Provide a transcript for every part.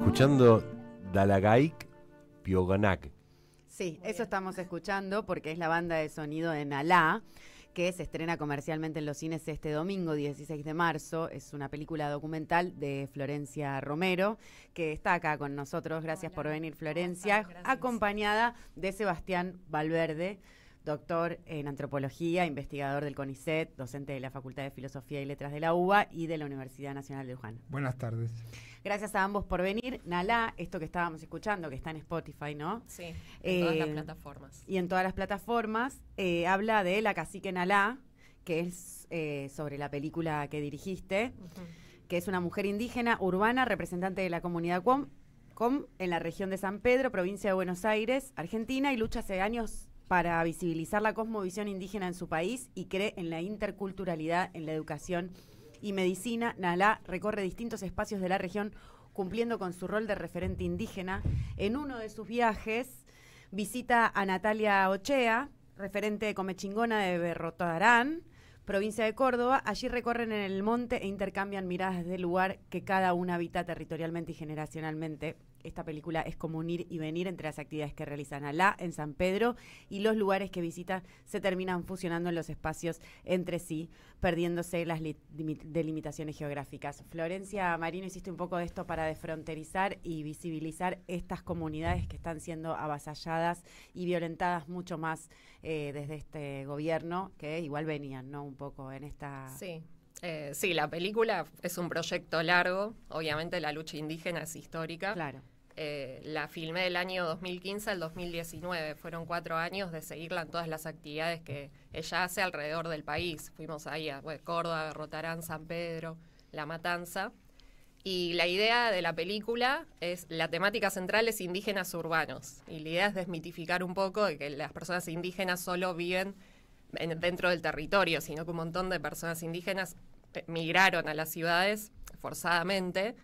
escuchando Dalagaik Piogonak. Sí, eso estamos escuchando porque es la banda de sonido de Nalá, que se estrena comercialmente en los cines este domingo, 16 de marzo. Es una película documental de Florencia Romero, que está acá con nosotros. Gracias por venir, Florencia, acompañada de Sebastián Valverde, doctor en antropología, investigador del CONICET, docente de la Facultad de Filosofía y Letras de la UBA y de la Universidad Nacional de Luján. Buenas tardes. Gracias a ambos por venir. Nalá, esto que estábamos escuchando, que está en Spotify, ¿no? Sí, en todas las plataformas. Y en todas las plataformas, habla de la cacique Nalá, que es sobre la película que dirigiste, que es una mujer indígena, urbana, representante de la comunidad Com en la región de San Pedro, provincia de Buenos Aires, Argentina, y lucha hace años para visibilizar la cosmovisión indígena en su país y cree en la interculturalidad en la educación y medicina. Nalá recorre distintos espacios de la región cumpliendo con su rol de referente indígena. En uno de sus viajes visita a Natalia Ochea, referente comechingona de Berrotarán, provincia de Córdoba. Allí recorren en el monte e intercambian miradas del lugar que cada una habita territorialmente y generacionalmente. Esta película es como un ir y venir entre las actividades que realizan Nalá en San Pedro y los lugares que visita se terminan fusionando en los espacios entre sí, perdiéndose las delimitaciones geográficas. Florencia Marino, hiciste un poco de esto para desfronterizar y visibilizar estas comunidades que están siendo avasalladas y violentadas mucho más desde este gobierno, que igual venían, ¿no? Un poco en esta... Sí. Sí, la película es un proyecto largo, obviamente la lucha indígena es histórica. Claro. La filmé del año 2015 al 2019, fueron 4 años de seguirla en todas las actividades que ella hace alrededor del país. Fuimos ahí a Córdoba, Rotarán, San Pedro, La Matanza. Y la idea de la película es, la temática central es indígenas urbanos. Y la idea es desmitificar un poco de que las personas indígenas solo viven dentro del territorio, sino que un montón de personas indígenas migraron a las ciudades forzadamente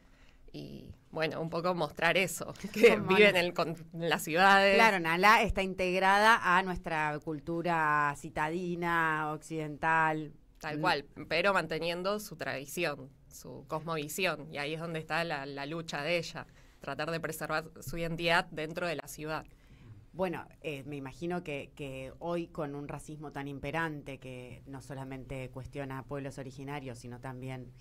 y bueno, un poco mostrar eso, que viven en las ciudades. Claro, Nalá está integrada a nuestra cultura citadina, occidental. Tal cual, pero manteniendo su tradición, su cosmovisión, y ahí es donde está la lucha de ella, tratar de preservar su identidad dentro de la ciudad. Bueno, me imagino que hoy con un racismo tan imperante que no solamente cuestiona a pueblos originarios, sino también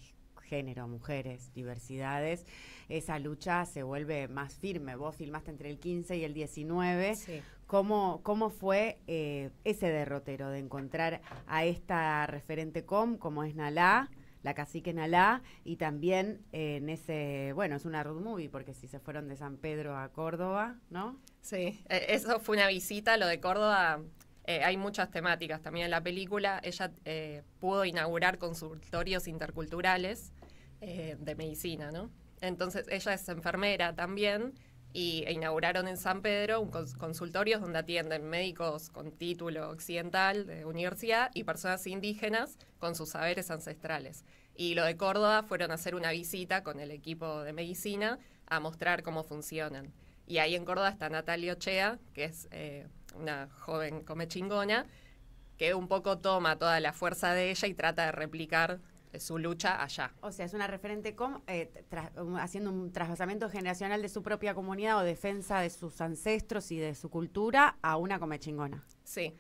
género, mujeres, diversidades, esa lucha se vuelve más firme. Vos filmaste entre el 15 y el 19. Sí. ¿Cómo fue ese derrotero de encontrar a esta referente como es Nalá, la cacique Nalá, y también en ese, bueno, es una road movie, porque si se fueron de San Pedro a Córdoba, ¿no? Sí, eso fue una visita, lo de Córdoba, hay muchas temáticas también en la película. Ella pudo inaugurar consultorios interculturales de medicina, ¿no? Entonces ella es enfermera también y inauguraron en San Pedro consultorios donde atienden médicos con título occidental de universidad y personas indígenas con sus saberes ancestrales. Y lo de Córdoba fueron a hacer una visita con el equipo de medicina a mostrar cómo funcionan. Y ahí en Córdoba está Natalia Ochea, que es una joven comechingona, que un poco toma toda la fuerza de ella y trata de replicar su lucha allá. O sea, es una referente haciendo un trasvasamiento generacional de su propia comunidad o defensa de sus ancestros y de su cultura a una comechingona. Sí.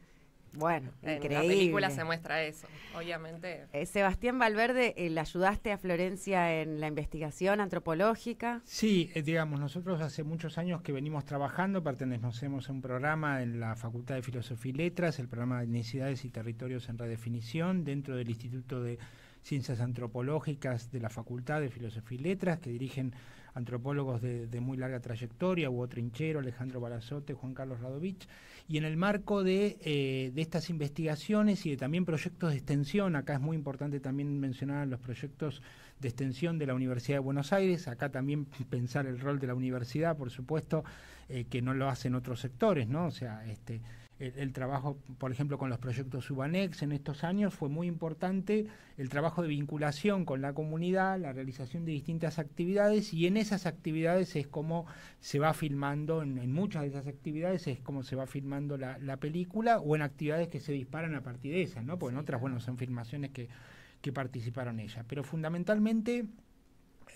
Bueno, increíble. En la película se muestra eso, obviamente. Sebastián Valverde, ¿le ayudaste a Florencia en la investigación antropológica? Sí, digamos, nosotros hace muchos años que venimos trabajando, pertenecemos a un programa en la Facultad de Filosofía y Letras, el programa de Etnicidades y Territorios en Redefinición, dentro del Instituto de Ciencias Antropológicas de la Facultad de Filosofía y Letras, que dirigen antropólogos de muy larga trayectoria, Hugo Trinchero, Alejandro Balazote, Juan Carlos Radovich, y en el marco de estas investigaciones y de también proyectos de extensión, acá es muy importante también mencionar los proyectos de extensión de la Universidad de Buenos Aires, acá también pensar el rol de la universidad, por supuesto, que no lo hacen otros sectores, ¿no? O sea, el trabajo, por ejemplo, con los proyectos Ubanex en estos años fue muy importante, el trabajo de vinculación con la comunidad, la realización de distintas actividades, y en esas actividades es como se va filmando, en muchas de esas actividades es como se va filmando la película, o en actividades que se disparan a partir de esas, ¿no? Porque en otras, bueno, son filmaciones que participaron ellas. Pero fundamentalmente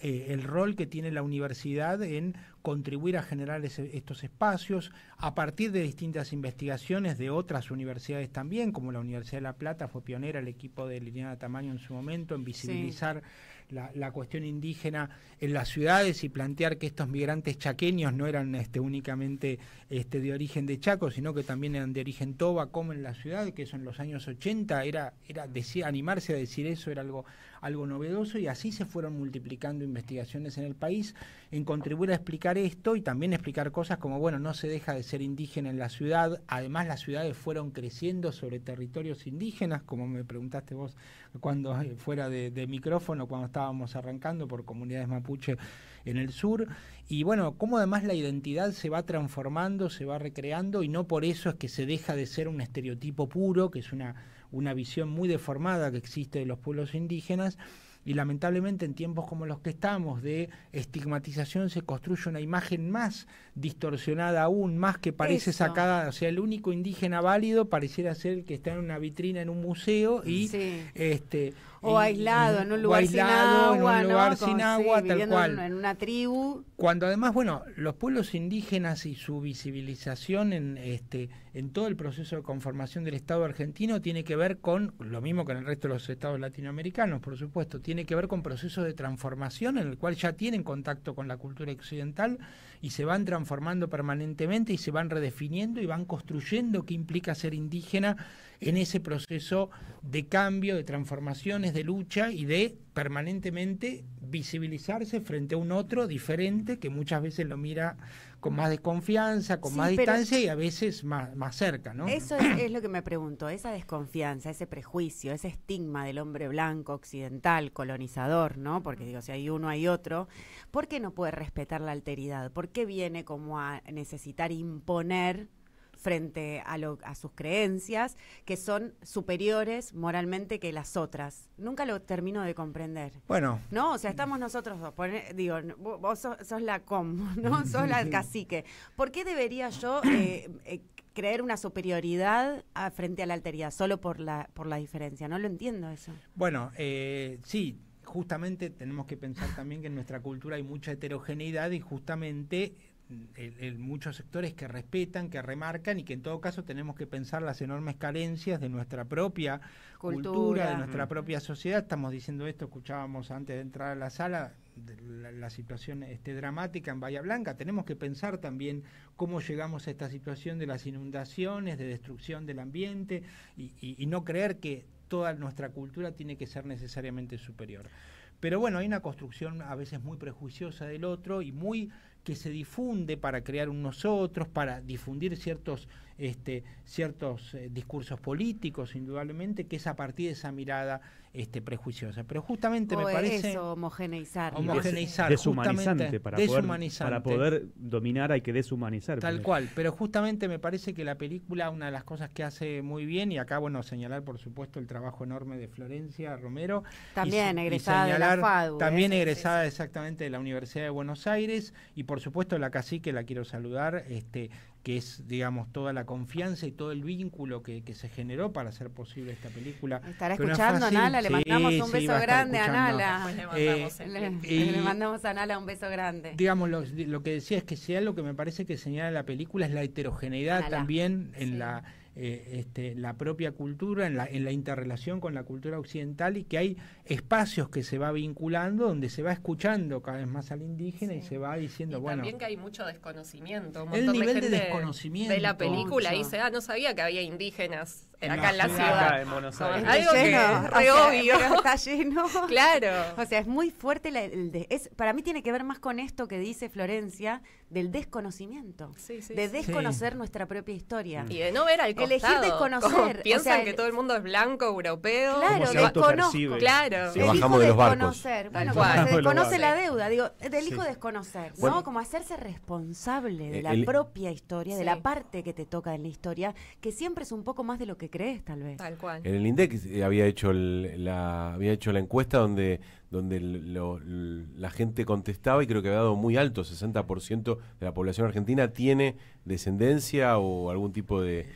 el rol que tiene la universidad en contribuir a generar estos espacios a partir de distintas investigaciones de otras universidades también, como la Universidad de La Plata fue pionera, el equipo de Liliana Tamaño en su momento, en visibilizar la cuestión indígena en las ciudades y plantear que estos migrantes chaqueños no eran únicamente de origen de Chaco, sino que también eran de origen toba, como en la ciudad, que eso en los años 80 animarse a decir eso era algo novedoso, y así se fueron multiplicando investigaciones en el país en contribuir a explicar esto y también explicar cosas como, bueno, no se deja de ser indígena en la ciudad, además las ciudades fueron creciendo sobre territorios indígenas, como me preguntaste vos cuando fuera de micrófono, cuando estábamos arrancando por comunidades mapuche en el sur, y bueno, cómo además la identidad se va transformando, se va recreando, y no por eso es que se deja de ser un estereotipo puro, que es una visión muy deformada que existe de los pueblos indígenas, y lamentablemente en tiempos como los que estamos de estigmatización se construye una imagen más distorsionada aún, más que parece sacada, o sea, el único indígena válido pareciera ser el que está en una vitrina en un museo y o aislado en un lugar sin agua, tal cual. En una tribu. Cuando además, bueno, los pueblos indígenas y su visibilización en todo el proceso de conformación del Estado argentino tiene que ver con, lo mismo que en el resto de los estados latinoamericanos, por supuesto, tiene que ver con procesos de transformación en el cual ya tienen contacto con la cultura occidental y se van transformando permanentemente y se van redefiniendo y van construyendo qué implica ser indígena en ese proceso de cambio, de transformaciones, de lucha y de permanentemente visibilizarse frente a un otro diferente que muchas veces lo mira con más desconfianza, con más distancia y a veces más cerca, ¿no? Eso es lo que me pregunto, esa desconfianza, ese prejuicio, ese estigma del hombre blanco, occidental, colonizador, ¿no? Porque digo, si hay uno hay otro, ¿por qué no puede respetar la alteridad? ¿Por qué viene como a necesitar imponer frente a sus creencias, que son superiores moralmente que las otras? Nunca lo termino de comprender. Bueno. ¿No? O sea, estamos nosotros dos, vos sos la ¿no? Sos la cacique. ¿Por qué debería yo creer una superioridad frente a la alteridad, solo por la diferencia? No lo entiendo eso. Bueno, sí, justamente tenemos que pensar también que en nuestra cultura hay mucha heterogeneidad y justamente muchos sectores que respetan, que remarcan y que en todo caso tenemos que pensar las enormes carencias de nuestra propia cultura, de nuestra propia sociedad. Estamos diciendo esto, escuchábamos antes de entrar a la sala la situación dramática en Bahía Blanca. Tenemos que pensar también cómo llegamos a esta situación de las inundaciones, de destrucción del ambiente y no creer que toda nuestra cultura tiene que ser necesariamente superior. Pero bueno, hay una construcción a veces muy prejuiciosa del otro y muy que se difunde para crear un nosotros, para difundir ciertos discursos políticos, indudablemente, que es a partir de esa mirada prejuiciosa. Pero justamente me parece... eso, homogeneizar, deshumanizante, para poder dominar hay que deshumanizar. Tal cual, pero justamente me parece que la película, una de las cosas que hace muy bien, y acá, bueno, señalar, por supuesto, el trabajo enorme de Florencia Romero. También egresada de la FADU. También egresada exactamente de la Universidad de Buenos Aires, y por supuesto la cacique la quiero saludar, que es, digamos, toda la confianza y todo el vínculo que se generó para hacer posible esta película. Estará escuchando, Nala, le mandamos un beso grande a Nala. Le mandamos a Nala un beso grande. Digamos, lo que decía es que si algo que me parece que señala la película es la heterogeneidad Nala. También en la propia cultura, en la interrelación con la cultura occidental, y que hay espacios que se va vinculando, donde se va escuchando cada vez más al indígena y se va diciendo, y también que hay mucho desconocimiento, un montón el nivel de gente desconocimiento de la película dice, no sabía que había indígenas acá en la ciudad. Acá en Buenos Aires. Algo que es re obvio. Pero está lleno. Claro. O sea, es muy fuerte. Para mí tiene que ver más con esto que dice Florencia, del desconocimiento. De desconocer nuestra propia historia. Y de no ver al costado. Elegir desconocer. Piensan que todo el mundo es blanco, europeo. Claro, desconozco. Claro. Se bajamos de los barcos. Bueno, como se desconoce la deuda. Digo, elijo desconocer, ¿no? Bueno, como hacerse responsable de la propia historia, de la parte que te toca en la historia, que siempre es un poco más de lo que que crees, tal vez. Tal cual. En el INDEC había hecho la encuesta donde la gente contestaba y creo que había dado muy alto, 60% de la población argentina tiene descendencia o algún tipo de...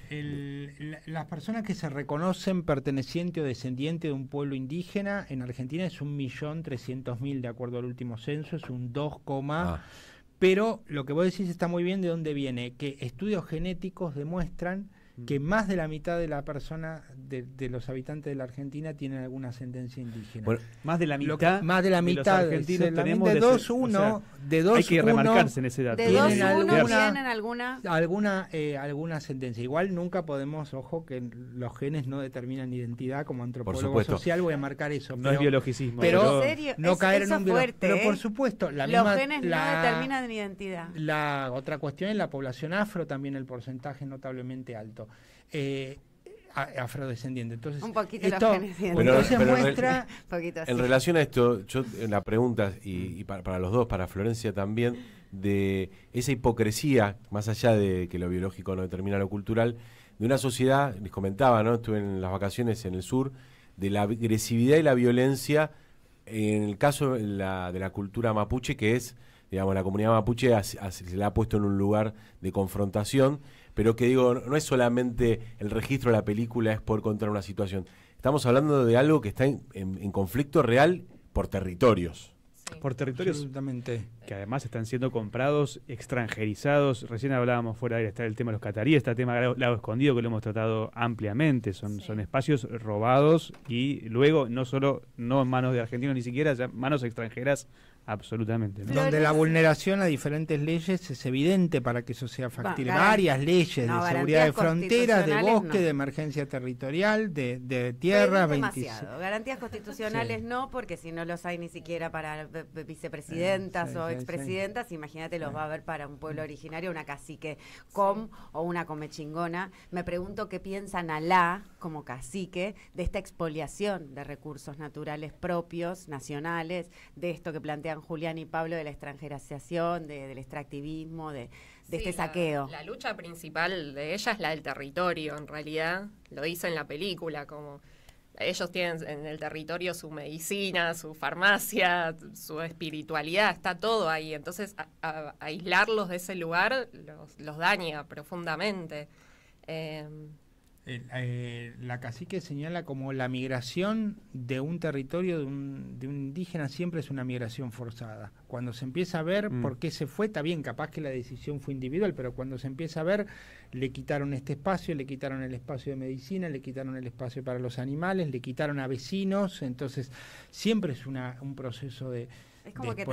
Las personas que se reconocen perteneciente o descendiente de un pueblo indígena en Argentina es 1.300.000 de acuerdo al último censo, es un 2, pero lo que vos decís está muy bien de dónde viene, que estudios genéticos demuestran que más de la mitad de la persona, de los habitantes de la Argentina, tienen alguna ascendencia indígena. Bueno, más de la mitad más de la mitad de los argentinos tenemos de 2-1, de 2-1. Hay que remarcarse en ese dato. De 2-1 tienen alguna ascendencia. Igual nunca podemos, ojo, que los genes no determinan identidad. Como antropólogo social voy a marcar eso. No es biologicismo. Pero en serio, no caer en un fuerte, pero por supuesto, los genes no determinan identidad. La otra cuestión es la población afro, también el porcentaje es notablemente alto. Afrodescendiente. Entonces, un poquito esto, muestra en relación a esto, yo la pregunta, y para los dos, para Florencia también, de esa hipocresía, más allá de que lo biológico no determina lo cultural, de una sociedad, les comentaba, ¿no? Estuve en las vacaciones en el sur, de la agresividad y la violencia, en el caso de la cultura mapuche, que es, digamos, la comunidad mapuche se la ha puesto en un lugar de confrontación, pero que digo, no es solamente el registro de la película, es por contar una situación. Estamos hablando de algo que está en conflicto real por territorios. Sí. Por territorios absolutamente, que además están siendo comprados, extranjerizados. Recién hablábamos fuera de ahí, está el tema de los cataríes, está el tema del lago escondido, que lo hemos tratado ampliamente. Son espacios robados y luego no solo no en manos de argentinos ni siquiera, ya manos extranjeras absolutamente, ¿no? Donde la vulneración a diferentes leyes es evidente para que eso sea factible. Varias leyes de seguridad de fronteras, de bosque, de emergencia territorial, de tierra. Demasiado. Garantías constitucionales no, porque si no los hay ni siquiera para vicepresidentas o expresidentas, imagínate los va a haber para un pueblo originario, una cacique o una comechingona. Me pregunto qué piensa Nalá como cacique de esta expoliación de recursos naturales propios, nacionales, de esto que plantean Julián y Pablo de la extranjerización, del extractivismo, de este saqueo. La lucha principal de ella es la del territorio, en realidad. Lo dice en la película, como ellos tienen en el territorio su medicina, su farmacia, su espiritualidad, está todo ahí. Entonces, aislarlos de ese lugar los daña profundamente. La cacique señala como la migración de un territorio de un indígena siempre es una migración forzada. Cuando se empieza a ver por qué se fue, está bien, capaz que la decisión fue individual, pero cuando se empieza a ver, le quitaron este espacio, le quitaron el espacio de medicina, le quitaron el espacio para los animales, le quitaron a vecinos, entonces siempre es un proceso de... Es como que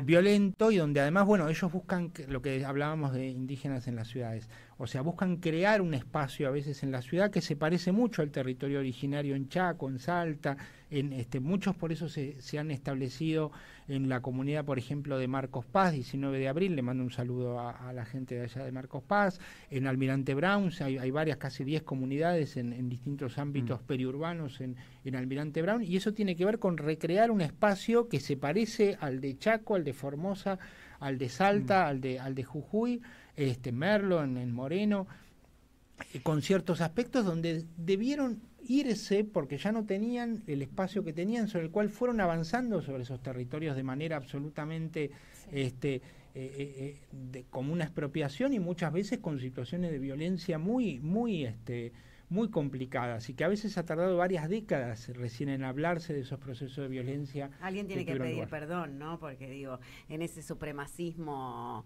violento y donde además, bueno, ellos buscan lo que hablábamos de indígenas en las ciudades, o sea, buscan crear un espacio a veces en la ciudad que se parece mucho al territorio originario en Chaco, en Salta, muchos por eso se han establecido en la comunidad, por ejemplo, de Marcos Paz, 19 de abril, le mando un saludo a la gente de allá de Marcos Paz, en Almirante Brown, hay varias, casi 10 comunidades en distintos ámbitos periurbanos en Almirante Brown, y eso tiene que ver con recrear un espacio que se parece al de Chaco, al de Formosa, al de Salta, al de Jujuy, Merlo, en Moreno, con ciertos aspectos donde debieron irse porque ya no tenían el espacio que tenían, sobre el cual fueron avanzando sobre esos territorios de manera absolutamente como una expropiación y muchas veces con situaciones de violencia muy complicadas y que a veces ha tardado varias décadas recién en hablarse de esos procesos de violencia. Alguien tiene que pedir perdón, ¿no? Porque digo, en ese supremacismo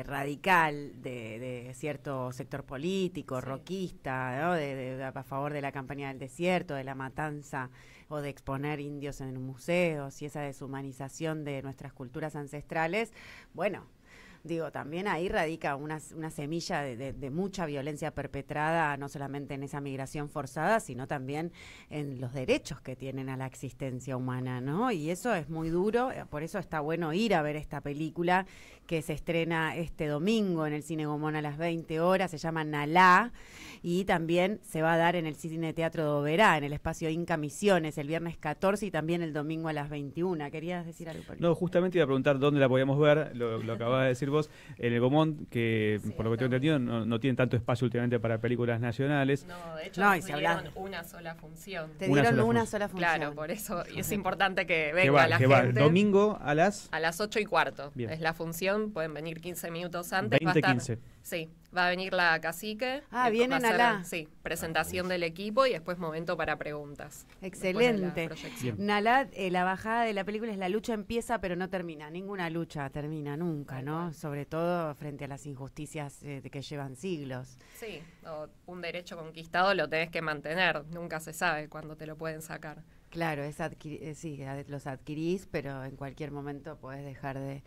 radical de cierto sector político, roquista, ¿no? A favor de la campaña del desierto, de la matanza o de exponer indios en museos y esa deshumanización de nuestras culturas ancestrales, bueno, digo, también ahí radica una semilla de mucha violencia perpetrada, no solamente en esa migración forzada, sino también en los derechos que tienen a la existencia humana, ¿no? Y eso es muy duro, por eso está bueno ir a ver esta película que se estrena este domingo en el Cine Gomón a las 20 horas, se llama Nalá, y también se va a dar en el Cine Teatro de Oberá, en el espacio Inca Misiones, el viernes 14 y también el domingo a las 21. ¿Querías decir algo, Poli? No, justamente iba a preguntar dónde la podíamos ver, lo acabas de decir vos. vos. En el Gomón, que Sí, por lo que tengo entendido, no tienen tanto espacio últimamente para películas nacionales. No, de hecho, No, y nos si dieron hablas- una sola función. Te Una dieron sola una función. sola función. Claro, por eso y es importante que Que venga la va gente. domingo a las A las 8:15 Bien. es la función, pueden venir 15 minutos antes. 20:15. Sí, va a venir la cacique. Ah, vienen va a ser, Alá. Sí, presentación del equipo y después momento para preguntas. Excelente. Después de la proyección. Nalá, la bajada de la película es la lucha empieza pero no termina. Ninguna lucha termina nunca, Tal ¿no? cual. Sobre todo frente a las injusticias que llevan siglos. Sí, o un derecho conquistado lo tenés que mantener, nunca se sabe cuándo te lo pueden sacar. Claro, sí, los adquirís, pero en cualquier momento podés dejar de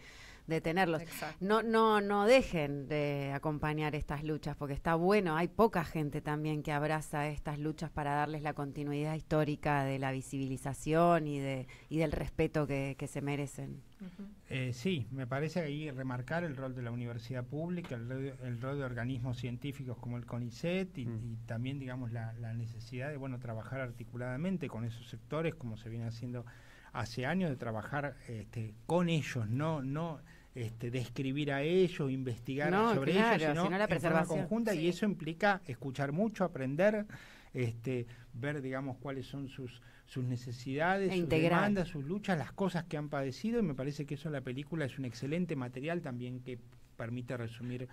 tenerlos. Exacto. No dejen de acompañar estas luchas, porque está bueno, hay poca gente también que abraza estas luchas para darles la continuidad histórica de la visibilización y del respeto que se merecen. Sí, me parece ahí remarcar el rol de la universidad pública, el rol de organismos científicos como el CONICET y también, digamos, la necesidad de, bueno, trabajar articuladamente con esos sectores, como se viene haciendo hace años, de trabajar con ellos, no describir a ellos, investigar No, sobre claro, ellos, sino sino la en forma preservación. conjunta, Sí. y eso implica escuchar mucho, aprender, ver, digamos, cuáles son sus necesidades, E sus integrar. demandas, sus luchas, las cosas que han padecido, y me parece que eso la película es un excelente material también que permite resumir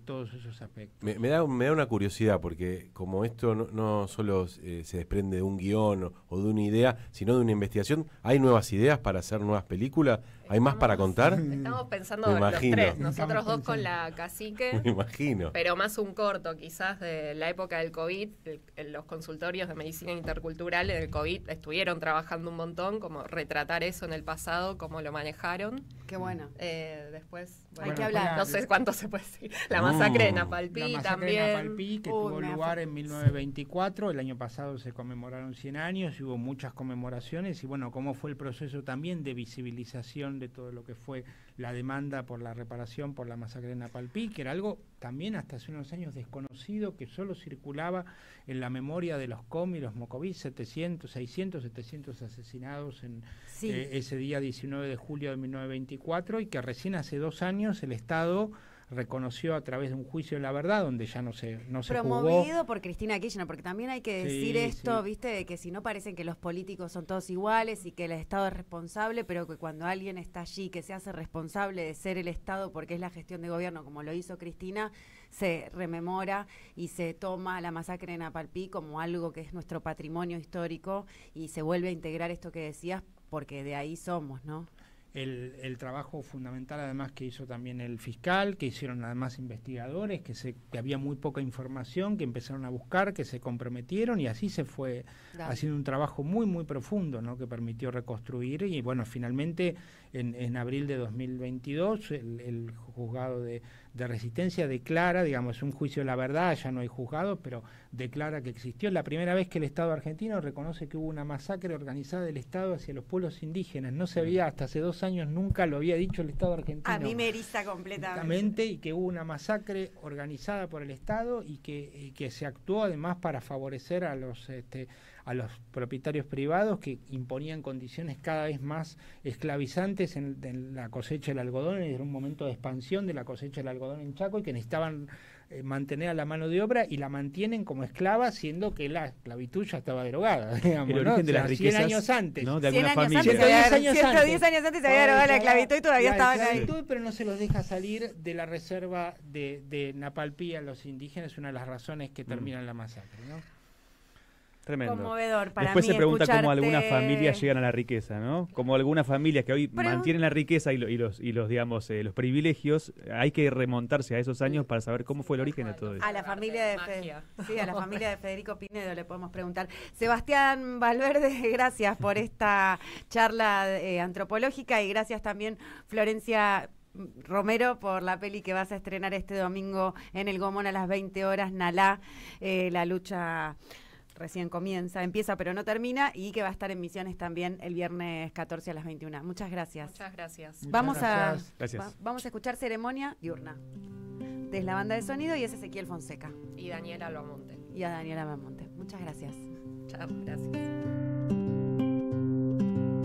todos esos aspectos. Me da una curiosidad, porque como esto no solo se desprende de un guión o de una idea, sino de una investigación, ¿hay nuevas ideas para hacer nuevas películas? ¿Hay más para contar? Estamos pensando Me los imagino. tres, nosotros Estamos dos con pensando. la cacique, Me imagino. pero más un corto quizás de la época del COVID, los consultorios de medicina intercultural en el COVID estuvieron trabajando un montón, como retratar eso en el pasado, cómo lo manejaron. Qué bueno. Después, Hay que hablar. no sé cuánto se puede decir. La masacre de Napalpí La masacre también. de Napalpí, que Uy, tuvo me lugar en 1924, el año pasado se conmemoraron 100 años y hubo muchas conmemoraciones, y bueno, cómo fue el proceso también de visibilización de todo lo que fue la demanda por la reparación por la masacre de Napalpí, que era algo también hasta hace unos años desconocido, que solo circulaba en la memoria de los COM y los Mocoví, 700, 700 asesinados en Sí. ese día 19 de julio de 1924, y que recién hace 2 años el Estado reconoció a través de un juicio de la verdad, donde ya no se jugó. Promovido por Cristina Kirchner, porque también hay que decir Sí, esto, sí. viste, de que si no parecen que los políticos son todos iguales y que el Estado es responsable, pero que cuando alguien está allí, que se hace responsable de ser el Estado porque es la gestión de gobierno, como lo hizo Cristina, se rememora y se toma la masacre de Napalpí como algo que es nuestro patrimonio histórico y se vuelve a integrar esto que decías, porque de ahí somos, ¿no? El trabajo fundamental además que hizo también el fiscal, que hicieron además investigadores, que había muy poca información, que empezaron a buscar, que se comprometieron, y así se fue Dale. haciendo un trabajo muy muy profundo, ¿no?, que permitió reconstruir. Y bueno, finalmente en abril de 2022 el juzgado de Resistencia declara, digamos, un juicio de la verdad, ya no hay juzgado, pero declara que existió. La primera vez que el Estado argentino reconoce que hubo una masacre organizada del Estado hacia los pueblos indígenas. No se había, hasta hace 2 años nunca lo había dicho el Estado argentino. A mí me eriza completamente. Exactamente, y que hubo una masacre organizada por el Estado y que se actuó además para favorecer a los propietarios privados, que imponían condiciones cada vez más esclavizantes en la cosecha del algodón. Era un momento de expansión de la cosecha del algodón en Chaco, y que necesitaban mantener a la mano de obra, y la mantienen como esclava, siendo que la esclavitud ya estaba derogada, digamos, El ¿no? origen de las 100 riquezas, años antes. ¿no?, de 100 alguna años familia. antes se había- 110 años 110 años antes se había derogado la esclavitud y todavía la estaban ahí. esclavitud, pero no se los deja salir de la reserva de Napalpí a los indígenas, una de las razones que terminan la masacre, ¿no? Tremendo. Conmovedor para Después mí se pregunta cómo escucharte. algunas familias llegan a la riqueza, ¿no? Como algunas familias que hoy Pero- mantienen la riqueza y los digamos los privilegios, hay que remontarse a esos años para saber cómo fue el origen de todo eso. A la familia de Magia. sí, a la familia de Federico Pinedo le podemos preguntar. Sebastián Valverde, gracias por esta charla antropológica, y gracias también, Florencia Romero, por la peli que vas a estrenar este domingo en el Gomón a las 20 horas, Nalá, la lucha recién empieza pero no termina, y que va a estar en Misiones también el viernes 14 a las 21. Muchas gracias. Muchas gracias. Vamos gracias. Gracias. vamos a escuchar Ceremonia Diurna. Es la banda de sonido y es Ezequiel Fonseca Y Daniela Albamonte. y a Daniela Bamonte. Muchas gracias. Chao, gracias.